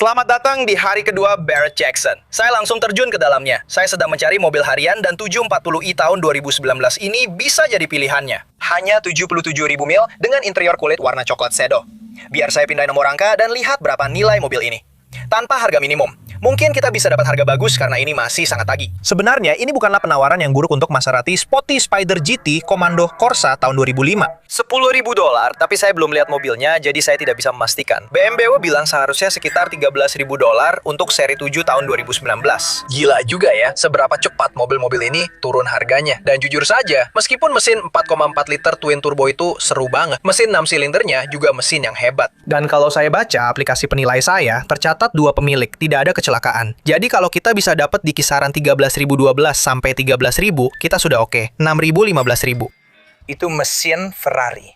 Selamat datang di hari kedua Barrett Jackson. Saya langsung terjun ke dalamnya. Saya sedang mencari mobil harian dan 740i tahun 2019 ini bisa jadi pilihannya. Hanya 77.000 mil dengan interior kulit warna coklat shadow. Biar saya pindahin nomor rangka dan lihat berapa nilai mobil ini. Tanpa harga minimum. Mungkin kita bisa dapat harga bagus karena ini masih sangat tagih. Sebenarnya ini bukanlah penawaran yang buruk untuk Maserati Spotty Spider GT Commando Corsa tahun 2005. $10.000, tapi saya belum lihat mobilnya, jadi saya tidak bisa memastikan. BMW bilang seharusnya sekitar $13.000 untuk seri 7 tahun 2019. Gila juga ya, seberapa cepat mobil-mobil ini turun harganya. Dan jujur saja, meskipun mesin 4,4 liter twin turbo itu seru banget, mesin 6 silindernya juga mesin yang hebat. Dan kalau saya baca aplikasi penilai saya, tercatat 2 pemilik, tidak ada kecelakaan. Jadi kalau kita bisa dapat di kisaran 13.012 sampai 13.000, kita sudah oke. 6.000, 15.000. Itu mesin Ferrari.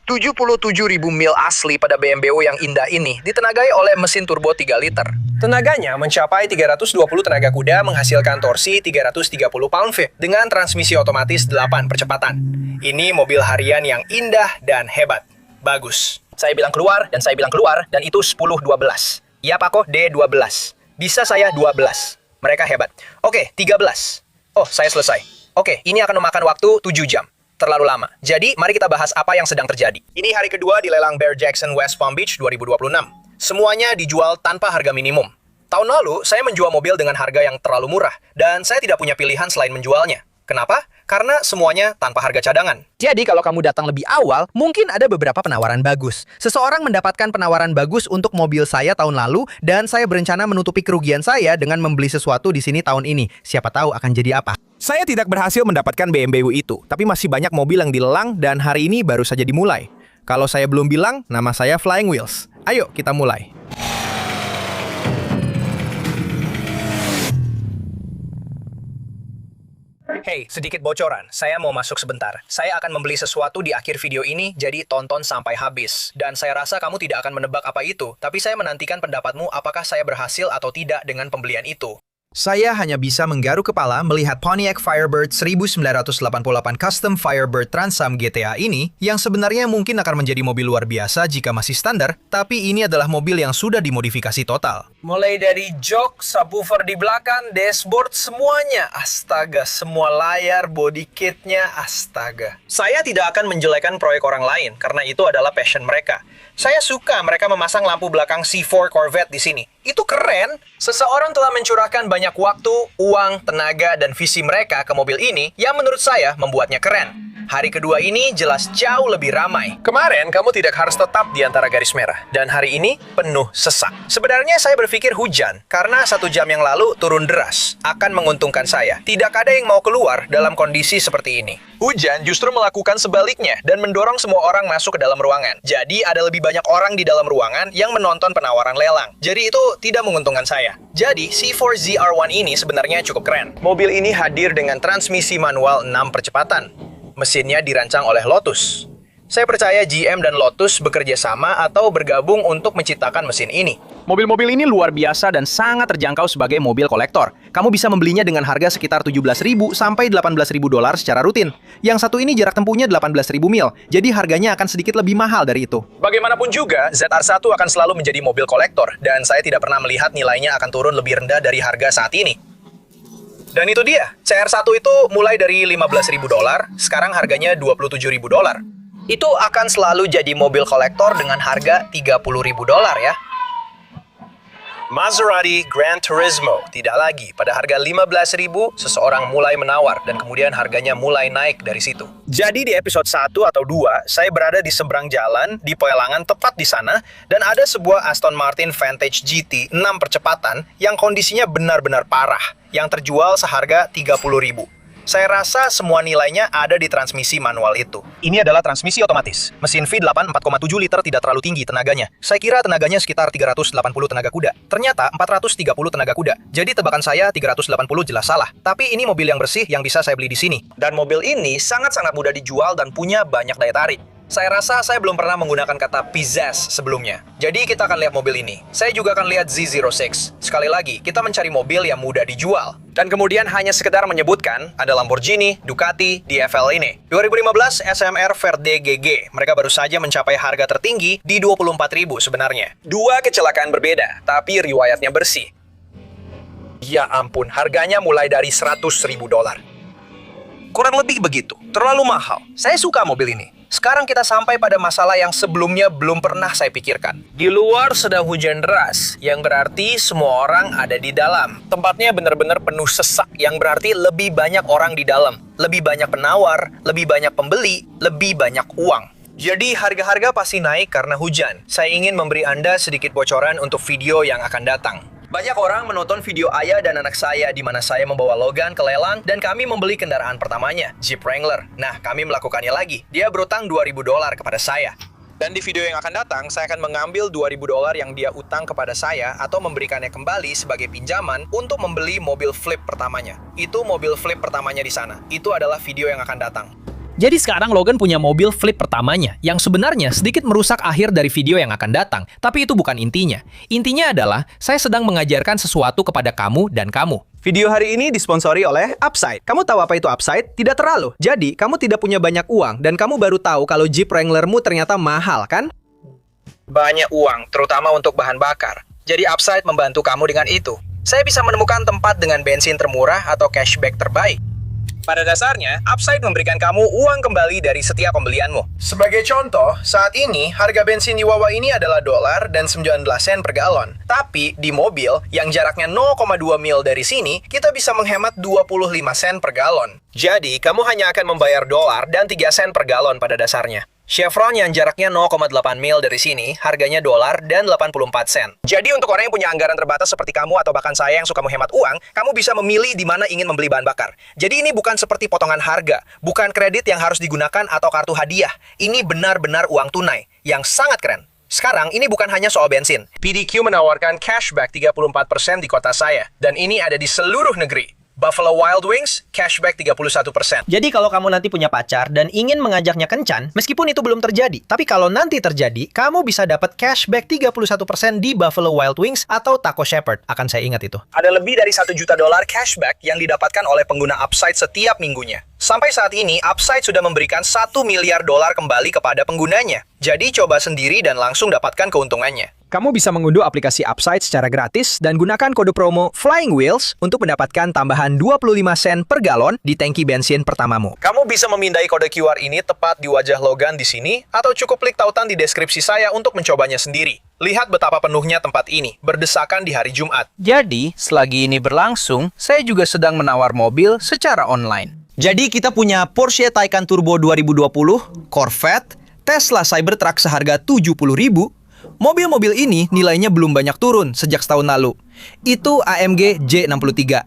77.000 mil asli pada BMW yang indah ini ditenagai oleh mesin turbo 3 liter. Tenaganya mencapai 320 tenaga kuda menghasilkan torsi 330 pound-feet dengan transmisi otomatis 8 percepatan. Ini mobil harian yang indah dan hebat. Bagus. Saya bilang keluar dan saya bilang keluar dan itu 10-12. Ya Pak kok D12. Bisa saya 12. Mereka hebat. Oke, 13. Oh, saya selesai. Oke, ini akan memakan waktu 7 jam. Terlalu lama. Jadi, mari kita bahas apa yang sedang terjadi. Ini hari kedua di lelang Barrett Jackson West Palm Beach 2026. Semuanya dijual tanpa harga minimum. Tahun lalu, saya menjual mobil dengan harga yang terlalu murah. Dan saya tidak punya pilihan selain menjualnya. Kenapa? Karena semuanya tanpa harga cadangan. Jadi kalau kamu datang lebih awal, mungkin ada beberapa penawaran bagus. Seseorang mendapatkan penawaran bagus untuk mobil saya tahun lalu, dan saya berencana menutupi kerugian saya dengan membeli sesuatu di sini tahun ini. Siapa tahu akan jadi apa. Saya tidak berhasil mendapatkan BMW itu, tapi masih banyak mobil yang dilelang dan hari ini baru saja dimulai. Kalau saya belum bilang, nama saya Flying Wheels. Ayo kita mulai. Hey, sedikit bocoran. Saya mau masuk sebentar. Saya akan membeli sesuatu di akhir video ini, jadi tonton sampai habis. Dan saya rasa kamu tidak akan menebak apa itu, tapi saya menantikan pendapatmu apakah saya berhasil atau tidak dengan pembelian itu. Saya hanya bisa menggaruk kepala melihat Pontiac Firebird 1988 Custom Firebird Transam GTA ini, yang sebenarnya mungkin akan menjadi mobil luar biasa jika masih standar, tapi ini adalah mobil yang sudah dimodifikasi total. Mulai dari jok, subwoofer di belakang, dashboard, semuanya. Astaga, semua layar, body kitnya, astaga. Saya tidak akan menjelekan proyek orang lain, karena itu adalah passion mereka. Saya suka mereka memasang lampu belakang C4 Corvette di sini. Itu keren. Seseorang telah mencurahkan banyak waktu, uang, tenaga, dan visi mereka ke mobil ini yang menurut saya membuatnya keren. Hari kedua ini jelas jauh lebih ramai. Kemarin kamu tidak harus tetap di antara garis merah. Dan hari ini penuh sesak. Sebenarnya saya berpikir hujan, karena 1 jam yang lalu turun deras. Akan menguntungkan saya. Tidak ada yang mau keluar dalam kondisi seperti ini. Hujan justru melakukan sebaliknya dan mendorong semua orang masuk ke dalam ruangan. Jadi ada lebih banyak orang di dalam ruangan yang menonton penawaran lelang. Jadi itu tidak menguntungkan saya. Jadi C4 ZR1 ini sebenarnya cukup keren. Mobil ini hadir dengan transmisi manual 6 percepatan. Mesinnya dirancang oleh Lotus. Saya percaya GM dan Lotus bekerja sama atau bergabung untuk menciptakan mesin ini. Mobil-mobil ini luar biasa dan sangat terjangkau sebagai mobil kolektor. Kamu bisa membelinya dengan harga sekitar $17.000 sampai $18.000 secara rutin. Yang satu ini jarak tempuhnya 18.000 mil, jadi harganya akan sedikit lebih mahal dari itu. Bagaimanapun juga, ZR1 akan selalu menjadi mobil kolektor, dan saya tidak pernah melihat nilainya akan turun lebih rendah dari harga saat ini. Dan itu dia, CR1 itu mulai dari $15.000, sekarang harganya $27.000. Itu akan selalu jadi mobil kolektor dengan harga $30.000 ya. Maserati Gran Turismo tidak lagi. Pada harga $15.000, seseorang mulai menawar dan kemudian harganya mulai naik dari situ. Jadi di episode 1 atau 2, saya berada di seberang jalan di pelelangan tepat di sana dan ada sebuah Aston Martin Vantage GT 6 percepatan yang kondisinya benar-benar parah yang terjual seharga $30.000. Saya rasa semua nilainya ada di transmisi manual itu. Ini adalah transmisi otomatis. Mesin V8 4,7 liter tidak terlalu tinggi tenaganya. Saya kira tenaganya sekitar 380 tenaga kuda. Ternyata 430 tenaga kuda. Jadi tebakan saya 380 jelas salah. Tapi ini mobil yang bersih yang bisa saya beli di sini. Dan mobil ini sangat-sangat mudah dijual dan punya banyak daya tarik. Saya rasa saya belum pernah menggunakan kata pizzazz sebelumnya. Jadi kita akan lihat mobil ini. Saya juga akan lihat Z06. Sekali lagi, kita mencari mobil yang mudah dijual. Dan kemudian hanya sekedar menyebutkan ada Lamborghini, Ducati, DFL ini. 2015 SMR Verde GG. Mereka baru saja mencapai harga tertinggi di 24.000 sebenarnya. Dua kecelakaan berbeda, tapi riwayatnya bersih. Ya ampun, harganya mulai dari $100.000. Kurang lebih begitu, terlalu mahal. Saya suka mobil ini. Sekarang kita sampai pada masalah yang sebelumnya belum pernah saya pikirkan. Di luar sedang hujan deras, yang berarti semua orang ada di dalam. Tempatnya benar-benar penuh sesak, yang berarti lebih banyak orang di dalam. Lebih banyak penawar, lebih banyak pembeli, lebih banyak uang. Jadi harga-harga pasti naik karena hujan. Saya ingin memberi Anda sedikit bocoran untuk video yang akan datang. Banyak orang menonton video ayah dan anak saya di mana saya membawa Logan ke lelang dan kami membeli kendaraan pertamanya, Jeep Wrangler. Nah, kami melakukannya lagi. Dia berutang $2.000 kepada saya. Dan di video yang akan datang, saya akan mengambil $2.000 yang dia utang kepada saya atau memberikannya kembali sebagai pinjaman untuk membeli mobil flip pertamanya. Itu mobil flip pertamanya di sana. Itu adalah video yang akan datang. Jadi sekarang Logan punya mobil flip pertamanya, yang sebenarnya sedikit merusak akhir dari video yang akan datang. Tapi itu bukan intinya. Intinya adalah, saya sedang mengajarkan sesuatu kepada kamu dan kamu. Video hari ini disponsori oleh Upside. Kamu tahu apa itu Upside? Tidak terlalu. Jadi, kamu tidak punya banyak uang, dan kamu baru tahu kalau Jeep Wranglermu ternyata mahal, kan? Banyak uang, terutama untuk bahan bakar. Jadi Upside membantu kamu dengan itu. Saya bisa menemukan tempat dengan bensin termurah atau cashback terbaik. Pada dasarnya, Upside memberikan kamu uang kembali dari setiap pembelianmu. Sebagai contoh, saat ini harga bensin di Wawa ini adalah $1.19 per galon. Tapi di mobil yang jaraknya 0,2 mil dari sini, kita bisa menghemat 25 sen per galon. Jadi, kamu hanya akan membayar $1 dan 3 sen per galon pada dasarnya. Chevron yang jaraknya 0,8 mil dari sini, harganya $1 dan 84 sen. Jadi untuk orang yang punya anggaran terbatas seperti kamu atau bahkan saya yang suka menghemat uang, kamu bisa memilih di mana ingin membeli bahan bakar. Jadi ini bukan seperti potongan harga, bukan kredit yang harus digunakan atau kartu hadiah. Ini benar-benar uang tunai, yang sangat keren. Sekarang, ini bukan hanya soal bensin. PDQ menawarkan cashback 34% di kota saya, dan ini ada di seluruh negeri. Buffalo Wild Wings, cashback 31%. Jadi kalau kamu nanti punya pacar dan ingin mengajaknya kencan, meskipun itu belum terjadi, tapi kalau nanti terjadi, kamu bisa dapat cashback 31% di Buffalo Wild Wings atau Taco Shepherd. Akan saya ingat itu. Ada lebih dari $1 juta cashback yang didapatkan oleh pengguna Upside setiap minggunya. Sampai saat ini, Upside sudah memberikan $1 miliar kembali kepada penggunanya. Jadi coba sendiri dan langsung dapatkan keuntungannya. Kamu bisa mengunduh aplikasi Upside secara gratis dan gunakan kode promo Flying Wheels untuk mendapatkan tambahan 25 sen per galon di tangki bensin pertamamu. Kamu bisa memindai kode QR ini tepat di wajah Logan di sini atau cukup klik tautan di deskripsi saya untuk mencobanya sendiri. Lihat betapa penuhnya tempat ini, berdesakan di hari Jumat. Jadi, selagi ini berlangsung, saya juga sedang menawar mobil secara online. Jadi kita punya Porsche Taycan Turbo 2020, Corvette, Tesla Cybertruck seharga 70.000. Mobil-mobil ini nilainya belum banyak turun sejak setahun lalu. Itu AMG J63.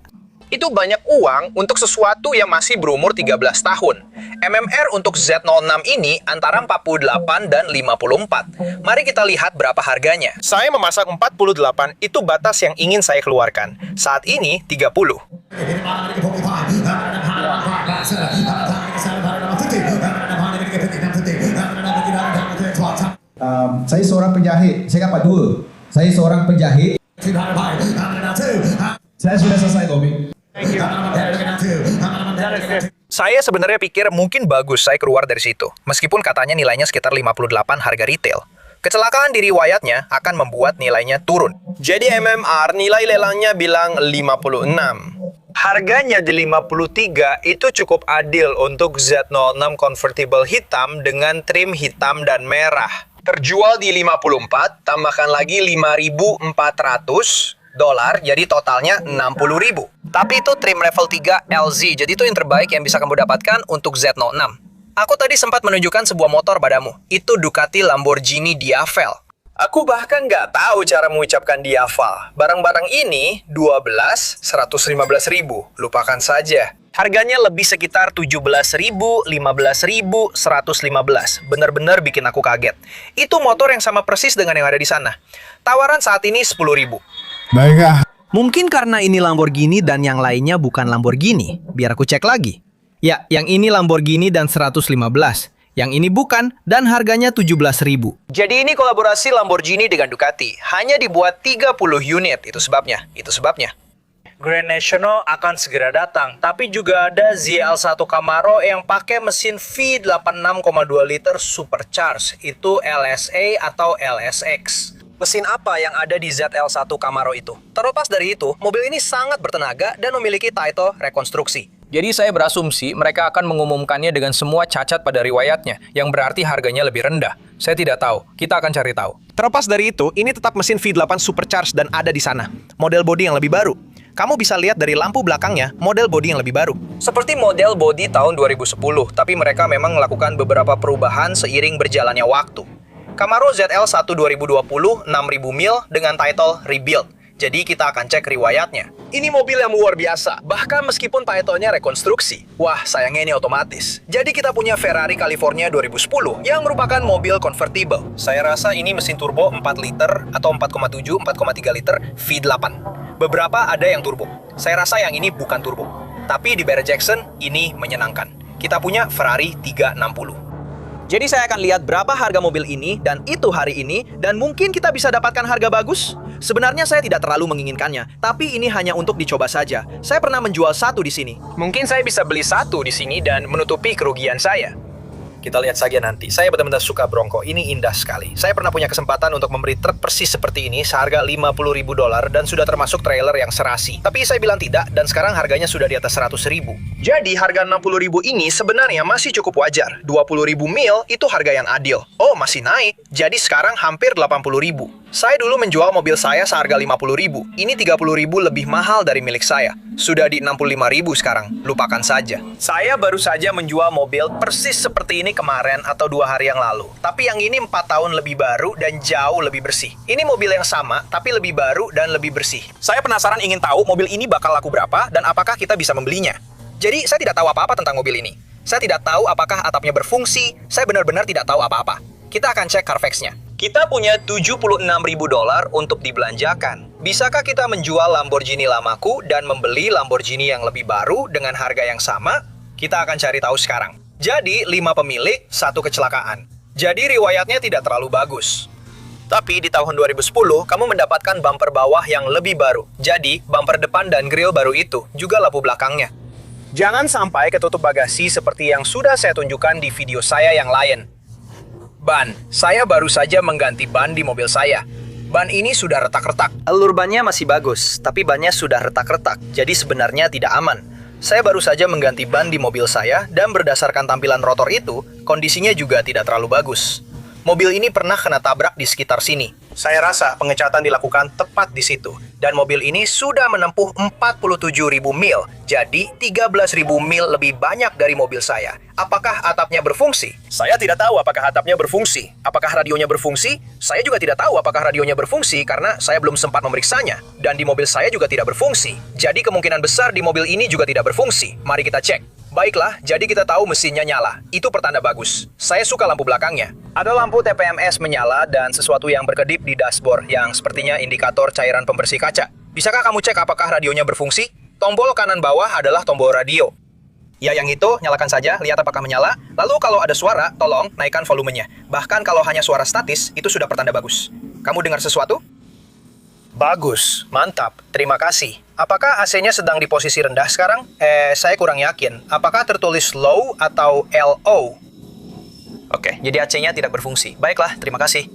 Itu banyak uang untuk sesuatu yang masih berumur 13 tahun. MMR untuk Z06 ini antara 48 dan 54. Mari kita lihat berapa harganya. Saya memasang 48, itu batas yang ingin saya keluarkan. Saat ini 30. Saya seorang penjahit. Saya dapat 2. Saya seorang penjahit. Saya sudah selesai, Tommy. Saya sebenarnya pikir mungkin bagus saya keluar dari situ. Meskipun katanya nilainya sekitar 58 harga retail. Kecelakaan di riwayatnya akan membuat nilainya turun. Jadi MMR nilai lelangnya bilang 56. Harganya di 53 itu cukup adil untuk Z06 convertible hitam dengan trim hitam dan merah. Terjual di 54, tambahkan lagi $5.400, jadi totalnya $60.000. Tapi itu trim level 3 LZ, jadi itu yang terbaik yang bisa kamu dapatkan untuk Z06. Aku tadi sempat menunjukkan sebuah motor padamu. Itu Ducati Lamborghini Diavel. Aku bahkan nggak tahu cara mengucapkan Diavel. Barang-barang ini 12, 115.000. Lupakan saja. Harganya lebih sekitar 17.000, 15.000, 115. Benar-benar bikin aku kaget. Itu motor yang sama persis dengan yang ada di sana. Tawaran saat ini 10.000. Baiklah. Mungkin karena ini Lamborghini dan yang lainnya bukan Lamborghini. Biar aku cek lagi. Ya, yang ini Lamborghini dan 115. Yang ini bukan, dan harganya 17.000. Jadi ini kolaborasi Lamborghini dengan Ducati. Hanya dibuat 30 unit, itu sebabnya. Grand National akan segera datang, tapi juga ada ZL1 Camaro yang pakai mesin V86,2 liter supercharged. Itu LSA atau LSX. Mesin apa yang ada di ZL1 Camaro itu? Terlepas dari itu, mobil ini sangat bertenaga dan memiliki title rekonstruksi. Jadi saya berasumsi mereka akan mengumumkannya dengan semua cacat pada riwayatnya, yang berarti harganya lebih rendah. Saya tidak tahu, kita akan cari tahu. Terlepas dari itu, ini tetap mesin V8 supercharged dan ada di sana. Model bodi yang lebih baru. Kamu bisa lihat dari lampu belakangnya, model bodi yang lebih baru. Seperti model bodi tahun 2010, tapi mereka memang melakukan beberapa perubahan seiring berjalannya waktu. Camaro ZL1 2020 6.000 mil dengan title Rebuild. Jadi kita akan cek riwayatnya. Ini mobil yang luar biasa, bahkan meskipun title-nya rekonstruksi. Wah, sayangnya ini otomatis. Jadi kita punya Ferrari California 2010 yang merupakan mobil convertible. Saya rasa ini mesin turbo 4 liter atau 4,7, 4,3 liter V8. Beberapa ada yang turbo. Saya rasa yang ini bukan turbo. Tapi di Barrett Jackson, ini menyenangkan. Kita punya Ferrari 360. Jadi saya akan lihat berapa harga mobil ini dan itu hari ini, dan mungkin kita bisa dapatkan harga bagus. Sebenarnya saya tidak terlalu menginginkannya, tapi ini hanya untuk dicoba saja. Saya pernah menjual satu di sini. Mungkin saya bisa beli satu di sini dan menutupi kerugian saya. Kita lihat saja nanti. Saya benar-benar suka Bronco. Ini indah sekali. Saya pernah punya kesempatan untuk membeli truk persis seperti ini seharga $50.000 dan sudah termasuk trailer yang serasi. Tapi saya bilang tidak dan sekarang harganya sudah di atas 100.000. Jadi harga 60.000 ini sebenarnya masih cukup wajar. 20.000 mil itu harga yang adil. Oh, masih naik. Jadi sekarang hampir 80.000. Saya dulu menjual mobil saya seharga 50.000. Ini 30.000 lebih mahal dari milik saya. Sudah di 65.000 sekarang. Lupakan saja. Saya baru saja menjual mobil persis seperti ini kemarin atau 2 hari yang lalu. Tapi yang ini 4 tahun lebih baru dan jauh lebih bersih. Ini mobil yang sama, tapi lebih baru dan lebih bersih. Saya penasaran ingin tahu mobil ini bakal laku berapa dan apakah kita bisa membelinya. Jadi saya tidak tahu apa-apa tentang mobil ini. Saya tidak tahu apakah atapnya berfungsi. Saya benar-benar tidak tahu apa-apa. Kita akan cek Carfax-nya. Kita punya $76.000 untuk dibelanjakan. Bisakah kita menjual Lamborghini lamaku dan membeli Lamborghini yang lebih baru dengan harga yang sama? Kita akan cari tahu sekarang. Jadi, 5 pemilik, 1 kecelakaan. Jadi, riwayatnya tidak terlalu bagus. Tapi di tahun 2010, kamu mendapatkan bumper bawah yang lebih baru. Jadi, bumper depan dan grill baru itu, juga lampu belakangnya. Jangan sampai ketutup bagasi seperti yang sudah saya tunjukkan di video saya yang lain. Ban. Saya baru saja mengganti ban di mobil saya. Ban ini sudah retak-retak. Alur bannya masih bagus, tapi bannya sudah retak-retak, jadi sebenarnya tidak aman. Saya baru saja mengganti ban di mobil saya, dan berdasarkan tampilan rotor itu, kondisinya juga tidak terlalu bagus. Mobil ini pernah kena tabrak di sekitar sini. Saya rasa pengecatan dilakukan tepat di situ. Dan mobil ini sudah menempuh 47.000 mil. Jadi 13.000 mil lebih banyak dari mobil saya. Apakah atapnya berfungsi? Saya tidak tahu apakah atapnya berfungsi. Apakah radionya berfungsi? Saya juga tidak tahu apakah radionya berfungsi karena saya belum sempat memeriksanya. Dan di mobil saya juga tidak berfungsi. Jadi kemungkinan besar di mobil ini juga tidak berfungsi. Mari kita cek. Baiklah, jadi kita tahu mesinnya nyala. Itu pertanda bagus. Saya suka lampu belakangnya. Ada lampu TPMS menyala dan sesuatu yang berkedip di dashboard yang sepertinya indikator cairan pembersih kaca. Bisakah kamu cek apakah radionya berfungsi? Tombol kanan bawah adalah tombol radio. Ya, yang itu, nyalakan saja, lihat apakah menyala. Lalu kalau ada suara, tolong naikkan volumenya. Bahkan kalau hanya suara statis, itu sudah pertanda bagus. Kamu dengar sesuatu? Bagus, mantap, terima kasih. Apakah AC-nya sedang di posisi rendah sekarang? Saya kurang yakin. Apakah tertulis low atau LO? Oke, jadi AC-nya tidak berfungsi. Baiklah, terima kasih.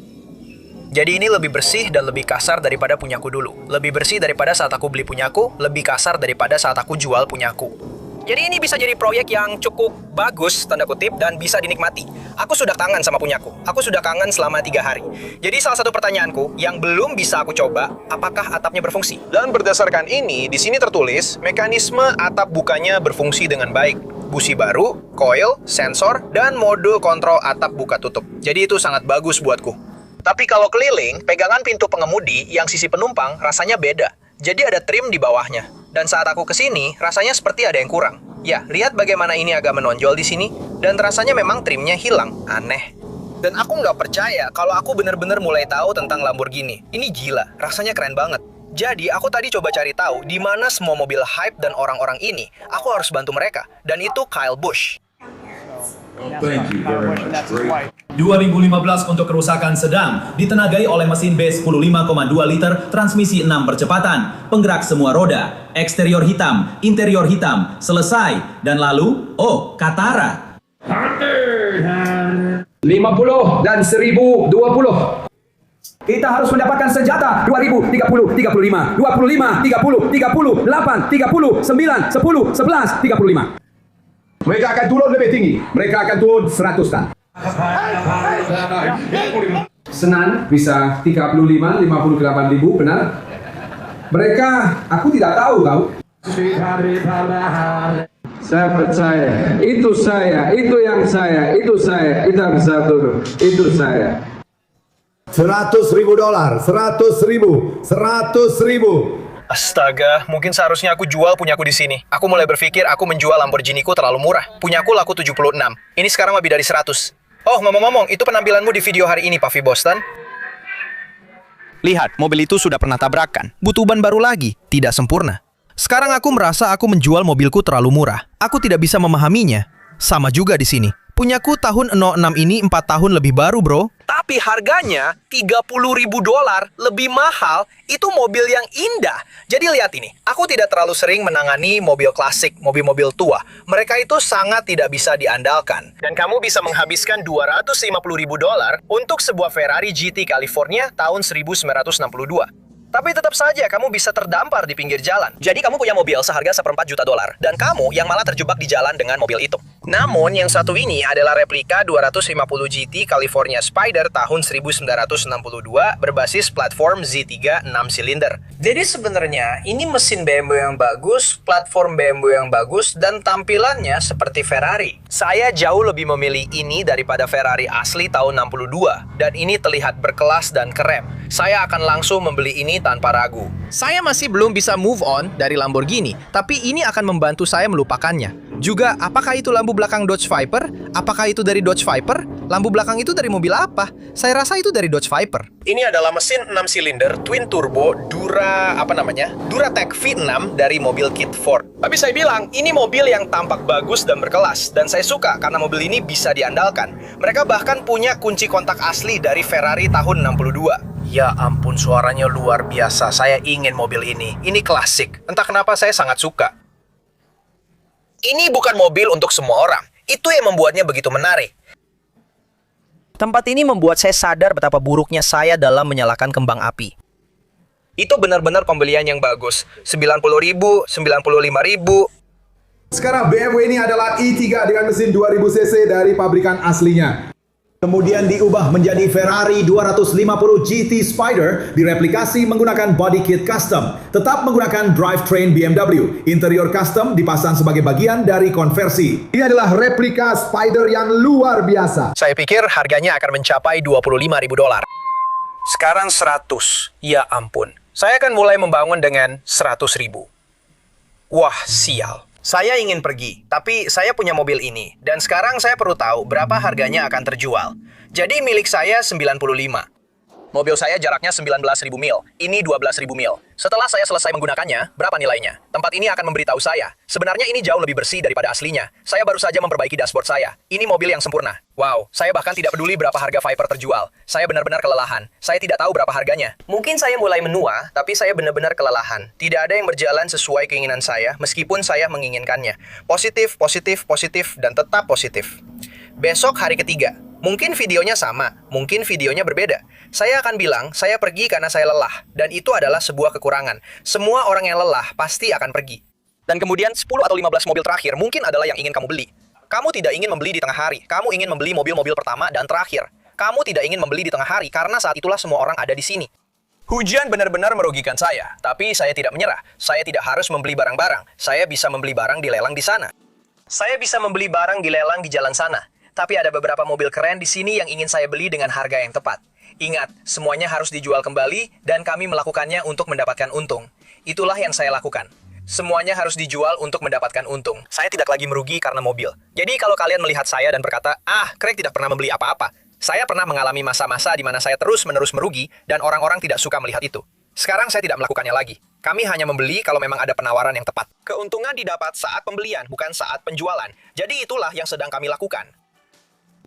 Jadi ini lebih bersih dan lebih kasar daripada punyaku dulu. Lebih bersih daripada saat aku beli punyaku, lebih kasar daripada saat aku jual punyaku. Jadi ini bisa jadi proyek yang cukup bagus, tanda kutip, dan bisa dinikmati. Aku sudah kangen sama punyaku. Aku sudah kangen selama 3 hari. Jadi salah satu pertanyaanku yang belum bisa aku coba, apakah atapnya berfungsi? Dan berdasarkan ini, di sini tertulis, mekanisme atap bukanya berfungsi dengan baik. Busi baru, coil, sensor, dan mode kontrol atap buka tutup. Jadi itu sangat bagus buatku. Tapi kalau keliling, pegangan pintu pengemudi yang sisi penumpang rasanya beda. Jadi ada trim di bawahnya. Dan saat aku kesini, rasanya seperti ada yang kurang. Ya, lihat bagaimana ini agak menonjol di sini. Dan rasanya memang trimnya hilang. Aneh. Dan aku nggak percaya kalau aku benar-benar mulai tahu tentang Lamborghini. Ini gila, rasanya keren banget. Jadi, aku tadi coba cari tahu di mana semua mobil hype dan orang-orang ini. Aku harus bantu mereka. Dan itu Kyle Busch. Thank you very much. Great. 2015 untuk kerusakan sedang, ditenagai oleh mesin B15,2 liter, transmisi 6 percepatan, penggerak semua roda, eksterior hitam, interior hitam, selesai. Dan lalu, oh, Katara. 50 dan 1020. Kita harus mendapatkan senjata 2000, 30, 35, 25, 30, 30, 8, 30, 9, 10, 11, 35. Mereka akan turun lebih tinggi. Mereka akan turun 100 tan. Senan bisa 35, 50 ke 8.000, benar? Mereka, aku tidak tahu. Saya percaya, itu saya, itu yang saya, itu saya, kita bisa turun, itu saya. $100.000, 100.000, 100.000. Astaga, mungkin seharusnya aku jual punyaku di sini. Aku mulai berpikir aku menjual Lamborghini-ku terlalu murah. Punyaku laku 76. Ini sekarang lebih dari 100. Oh, ngomong-ngomong, itu penampilanmu di video hari ini, Puffy Boston. Lihat, mobil itu sudah pernah tabrakan. Butuh ban baru lagi, tidak sempurna. Sekarang aku merasa aku menjual mobilku terlalu murah. Aku tidak bisa memahaminya. Sama juga di sini. Punyaku tahun 06 ini 4 tahun lebih baru, bro. Tapi harganya $30.000 lebih mahal. Itu mobil yang indah. Jadi lihat ini, aku tidak terlalu sering menangani mobil klasik, mobil-mobil tua. Mereka itu sangat tidak bisa diandalkan. Dan kamu bisa menghabiskan $250.000 untuk sebuah Ferrari GT California tahun 1962. Tapi tetap saja kamu bisa terdampar di pinggir jalan. Jadi kamu punya mobil seharga $1,4 juta, dan kamu yang malah terjebak di jalan dengan mobil itu. Namun yang satu ini adalah replika 250 GT California Spider tahun 1962 berbasis platform Z3 6 silinder. Jadi sebenarnya ini mesin BMW yang bagus, platform BMW yang bagus, dan tampilannya seperti Ferrari. Saya jauh lebih memilih ini daripada Ferrari asli tahun 62, dan ini terlihat berkelas dan keren. Saya akan langsung membeli ini tanpa ragu. Saya masih belum bisa move on dari Lamborghini, tapi ini akan membantu saya melupakannya. Juga, apakah itu lampu belakang Dodge Viper? Apakah itu dari Dodge Viper? Lampu belakang itu dari mobil apa? Saya rasa itu dari Dodge Viper. Ini adalah mesin 6 silinder twin turbo Duratec V6 dari mobil kit Ford. Tapi saya bilang, ini mobil yang tampak bagus dan berkelas, dan saya suka karena mobil ini bisa diandalkan. Mereka bahkan punya kunci kontak asli dari Ferrari tahun 62. Ya ampun, suaranya luar biasa. Saya ingin mobil ini. Ini klasik. Entah kenapa saya sangat suka. Ini bukan mobil untuk semua orang. Itu yang membuatnya begitu menarik. Tempat ini membuat saya sadar betapa buruknya saya dalam menyalakan kembang api. Itu benar-benar pembelian yang bagus. 90.000, 95.000. Sekarang BMW ini adalah i3 dengan mesin 2000 cc dari pabrikan aslinya. Kemudian diubah menjadi Ferrari 250 GT Spider, direplikasi menggunakan body kit custom, tetap menggunakan drivetrain BMW, interior custom dipasang sebagai bagian dari konversi. Ini adalah replika Spider yang luar biasa. Saya pikir harganya akan mencapai $25.000. Sekarang 100. Ya ampun. Saya akan mulai membangun dengan 100.000. Wah, sial. Saya ingin pergi, tapi saya punya mobil ini. Dan sekarang saya perlu tahu berapa harganya akan terjual. Jadi milik saya 95. Mobil saya jaraknya 19.000 mil. Ini 12.000 mil. Setelah saya selesai menggunakannya, berapa nilainya? Tempat ini akan memberitahu saya. Sebenarnya ini jauh lebih bersih daripada aslinya. Saya baru saja memperbaiki dashboard saya. Ini mobil yang sempurna. Wow, saya bahkan tidak peduli berapa harga Viper terjual. Saya benar-benar kelelahan. Saya tidak tahu berapa harganya. Mungkin saya mulai menua, tapi saya benar-benar kelelahan. Tidak ada yang berjalan sesuai keinginan saya, meskipun saya menginginkannya. Positif, positif, positif, dan tetap positif. Besok hari ketiga. Mungkin videonya sama, mungkin videonya berbeda. Saya akan bilang, saya pergi karena saya lelah. Dan itu adalah sebuah kekurangan. Semua orang yang lelah pasti akan pergi. Dan kemudian 10 atau 15 mobil terakhir mungkin adalah yang ingin kamu beli. Kamu tidak ingin membeli di tengah hari. Kamu ingin membeli mobil-mobil pertama dan terakhir. Kamu tidak ingin membeli di tengah hari karena saat itulah semua orang ada di sini. Hujan benar-benar merugikan saya. Tapi saya tidak menyerah. Saya tidak harus membeli barang-barang. Saya bisa membeli barang di lelang di sana. Saya bisa membeli barang di lelang di jalan sana. Tapi ada beberapa mobil keren di sini yang ingin saya beli dengan harga yang tepat. Ingat, semuanya harus dijual kembali dan kami melakukannya untuk mendapatkan untung. Itulah yang saya lakukan. Semuanya harus dijual untuk mendapatkan untung. Saya tidak lagi merugi karena mobil. Jadi kalau kalian melihat saya dan berkata, Craig tidak pernah membeli apa-apa. Saya pernah mengalami masa-masa di mana saya terus-menerus merugi dan orang-orang tidak suka melihat itu. Sekarang saya tidak melakukannya lagi. Kami hanya membeli kalau memang ada penawaran yang tepat. Keuntungan didapat saat pembelian, bukan saat penjualan. Jadi itulah yang sedang kami lakukan.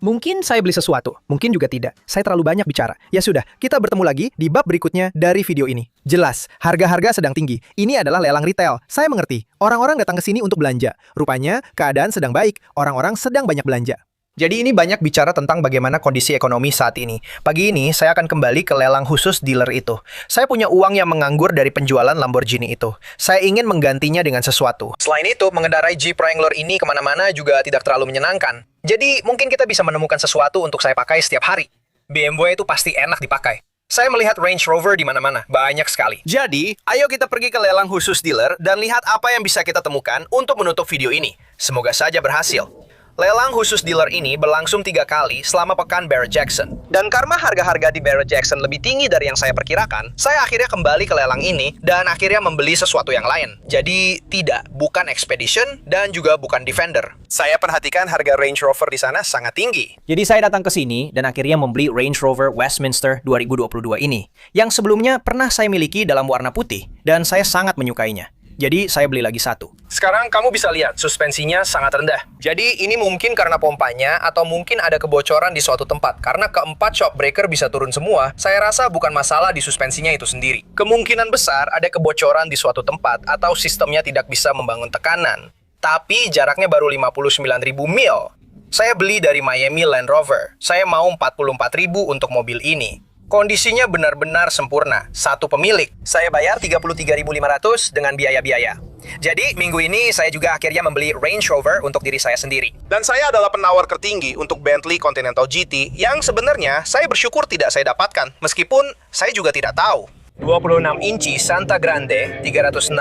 Mungkin saya beli sesuatu, mungkin juga tidak. Saya terlalu banyak bicara. Ya sudah, kita bertemu lagi di bab berikutnya dari video ini. Jelas, harga-harga sedang tinggi. Ini adalah lelang retail. Saya mengerti. Orang-orang datang ke sini untuk belanja. Rupanya, keadaan sedang baik. Orang-orang sedang banyak belanja. Jadi ini banyak bicara tentang bagaimana kondisi ekonomi saat ini. Pagi ini saya akan kembali ke lelang khusus dealer itu. Saya punya uang yang menganggur dari penjualan Lamborghini itu. Saya ingin menggantinya dengan sesuatu. Selain itu, mengendarai Jeep Wrangler ini kemana-mana juga tidak terlalu menyenangkan. Jadi mungkin kita bisa menemukan sesuatu untuk saya pakai setiap hari. BMW itu pasti enak dipakai. Saya melihat Range Rover di mana-mana, banyak sekali. Jadi, ayo kita pergi ke lelang khusus dealer dan lihat apa yang bisa kita temukan untuk menutup video ini. Semoga saja berhasil. Lelang khusus dealer ini berlangsung 3 kali selama pekan Barrett-Jackson. Dan karena harga-harga di Barrett-Jackson lebih tinggi dari yang saya perkirakan, saya akhirnya kembali ke lelang ini dan akhirnya membeli sesuatu yang lain. Jadi tidak, bukan Expedition dan juga bukan Defender. Saya perhatikan harga Range Rover di sana sangat tinggi. Jadi saya datang ke sini dan akhirnya membeli Range Rover Westminster 2022 ini. Yang sebelumnya pernah saya miliki dalam warna putih dan saya sangat menyukainya. Jadi saya beli lagi satu. Sekarang kamu bisa lihat suspensinya sangat rendah. Jadi ini mungkin karena pompanya atau mungkin ada kebocoran di suatu tempat. Karena keempat shock breaker bisa turun semua, saya rasa bukan masalah di suspensinya itu sendiri. Kemungkinan besar ada kebocoran di suatu tempat atau sistemnya tidak bisa membangun tekanan. Tapi jaraknya baru 59.000 mil. Saya beli dari Miami Land Rover. Saya mau 44.000 untuk mobil ini. Kondisinya benar-benar sempurna. Satu pemilik. Saya bayar 33.500 dengan biaya-biaya. Jadi, minggu ini saya juga akhirnya membeli Range Rover untuk diri saya sendiri. Dan saya adalah penawar tertinggi untuk Bentley Continental GT yang sebenarnya saya bersyukur tidak saya dapatkan. Meskipun saya juga tidak tahu. 26 inci Santa Grande, 365,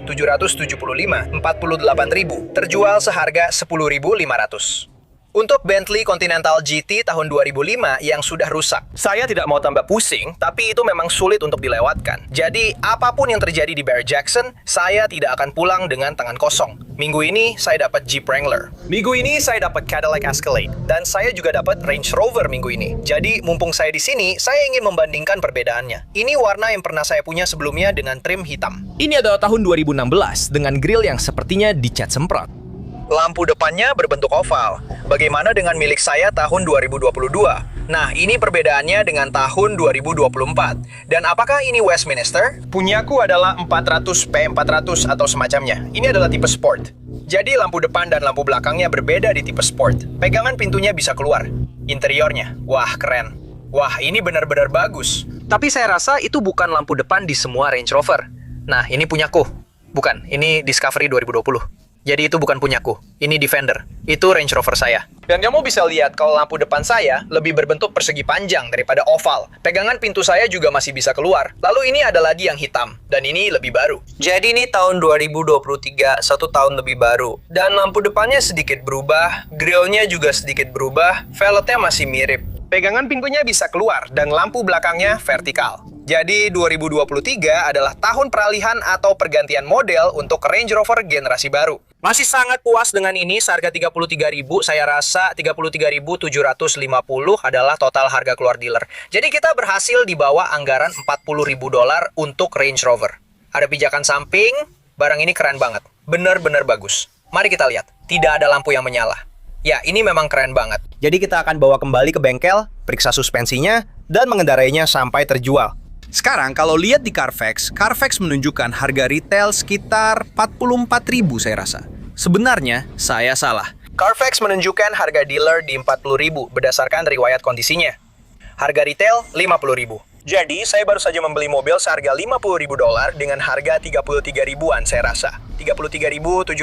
775, 48.000. Terjual seharga 10.500. Untuk Bentley Continental GT tahun 2005 yang sudah rusak. Saya tidak mau tambah pusing, tapi itu memang sulit untuk dilewatkan. Jadi, apapun yang terjadi di Barrett-Jackson, saya tidak akan pulang dengan tangan kosong. Minggu ini, saya dapat Jeep Wrangler. Minggu ini, saya dapat Cadillac Escalade. Dan saya juga dapat Range Rover minggu ini. Jadi, mumpung saya di sini, saya ingin membandingkan perbedaannya. Ini warna yang pernah saya punya sebelumnya dengan trim hitam. Ini adalah tahun 2016 dengan grill yang sepertinya dicat semprot. Lampu depannya berbentuk oval. Bagaimana dengan milik saya tahun 2022? Nah, ini perbedaannya dengan tahun 2024. Dan apakah ini Westminster? Punyaku adalah 400 P400 atau semacamnya. Ini adalah tipe sport. Jadi lampu depan dan lampu belakangnya berbeda di tipe sport. Pegangan pintunya bisa keluar. Interiornya, wah keren. Wah, ini benar-benar bagus. Tapi saya rasa itu bukan lampu depan di semua Range Rover. Nah, ini punyaku. Bukan, ini Discovery 2020. Jadi itu bukan punyaku, ini Defender. Itu Range Rover saya. Dan kamu bisa lihat kalau lampu depan saya lebih berbentuk persegi panjang daripada oval. Pegangan pintu saya juga masih bisa keluar. Lalu ini ada lagi yang hitam, dan ini lebih baru. Jadi ini tahun 2023, 1 tahun lebih baru. Dan lampu depannya sedikit berubah, grillnya juga sedikit berubah, velgnya masih mirip. Pegangan pintunya bisa keluar, dan lampu belakangnya vertikal. Jadi 2023 adalah tahun peralihan atau pergantian model untuk Range Rover generasi baru. Masih sangat puas dengan ini, seharga 33.000, saya rasa 33.750 adalah total harga keluar dealer. Jadi kita berhasil di bawah anggaran $40.000 untuk Range Rover. Ada pijakan samping, barang ini keren banget. Benar-benar bagus. Mari kita lihat, tidak ada lampu yang menyala. Ya, ini memang keren banget. Jadi kita akan bawa kembali ke bengkel, periksa suspensinya, dan mengendarainya sampai terjual. Sekarang kalau lihat di Carfax, Carfax menunjukkan harga retail sekitar 44.000 saya rasa. Sebenarnya, saya salah. Carfax menunjukkan harga dealer di 40.000 berdasarkan riwayat kondisinya. Harga retail 50.000. Jadi, saya baru saja membeli mobil seharga $50.000 dengan harga 33.000-an saya rasa. 33.750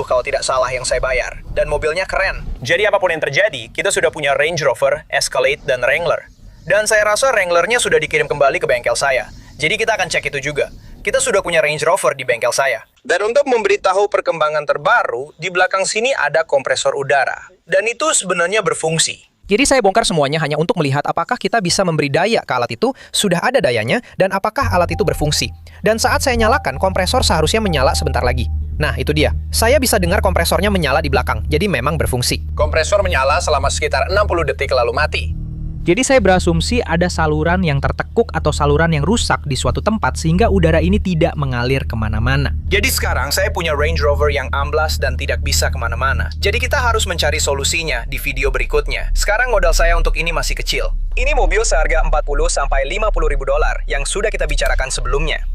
kalau tidak salah yang saya bayar. Dan mobilnya keren. Jadi apapun yang terjadi, kita sudah punya Range Rover, Escalade, dan Wrangler. Dan saya rasa Wranglernya sudah dikirim kembali ke bengkel saya. Jadi kita akan cek itu juga. Kita sudah punya Range Rover di bengkel saya. Dan untuk memberitahu perkembangan terbaru, di belakang sini ada kompresor udara. Dan itu sebenarnya berfungsi. Jadi saya bongkar semuanya hanya untuk melihat apakah kita bisa memberi daya ke alat itu, sudah ada dayanya, dan apakah alat itu berfungsi. Dan saat saya nyalakan, kompresor seharusnya menyala sebentar lagi. Nah, itu dia. Saya bisa dengar kompresornya menyala di belakang, jadi memang berfungsi. Kompresor menyala selama sekitar 60 detik lalu mati. Jadi saya berasumsi ada saluran yang tertekuk atau saluran yang rusak di suatu tempat sehingga udara ini tidak mengalir kemana-mana. Jadi sekarang saya punya Range Rover yang amblas dan tidak bisa kemana-mana. Jadi kita harus mencari solusinya di video berikutnya. Sekarang modal saya untuk ini masih kecil. Ini mobil seharga 40 sampai 50 ribu dolar yang sudah kita bicarakan sebelumnya.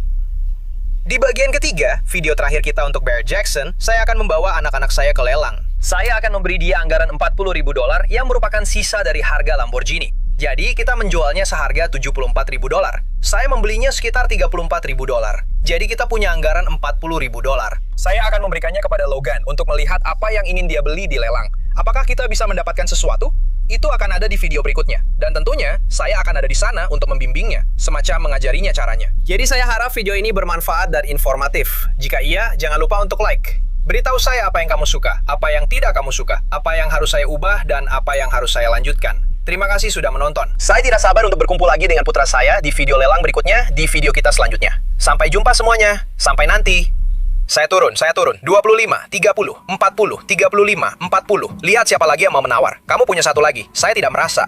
Di bagian ketiga, video terakhir kita untuk Bear Jackson, saya akan membawa anak-anak saya ke lelang. Saya akan memberi dia anggaran 40 ribu dolar yang merupakan sisa dari harga Lamborghini. Jadi kita menjualnya seharga 74 ribu dolar. Saya membelinya sekitar 34 ribu dolar. Jadi kita punya anggaran 40 ribu dolar. Saya akan memberikannya kepada Logan untuk melihat apa yang ingin dia beli di lelang. Apakah kita bisa mendapatkan sesuatu? Itu akan ada di video berikutnya. Dan tentunya, saya akan ada di sana untuk membimbingnya, semacam mengajarinya caranya. Jadi saya harap video ini bermanfaat dan informatif. Jika iya, jangan lupa untuk like. Beritahu saya apa yang kamu suka, apa yang tidak kamu suka, apa yang harus saya ubah, dan apa yang harus saya lanjutkan. Terima kasih sudah menonton. Saya tidak sabar untuk berkumpul lagi dengan putra saya di video lelang berikutnya, di video kita selanjutnya. Sampai jumpa semuanya. Sampai nanti. Saya turun. 25, 30, 40, 35, 40. Lihat siapa lagi yang mau menawar. Kamu punya satu lagi. Saya tidak merasa.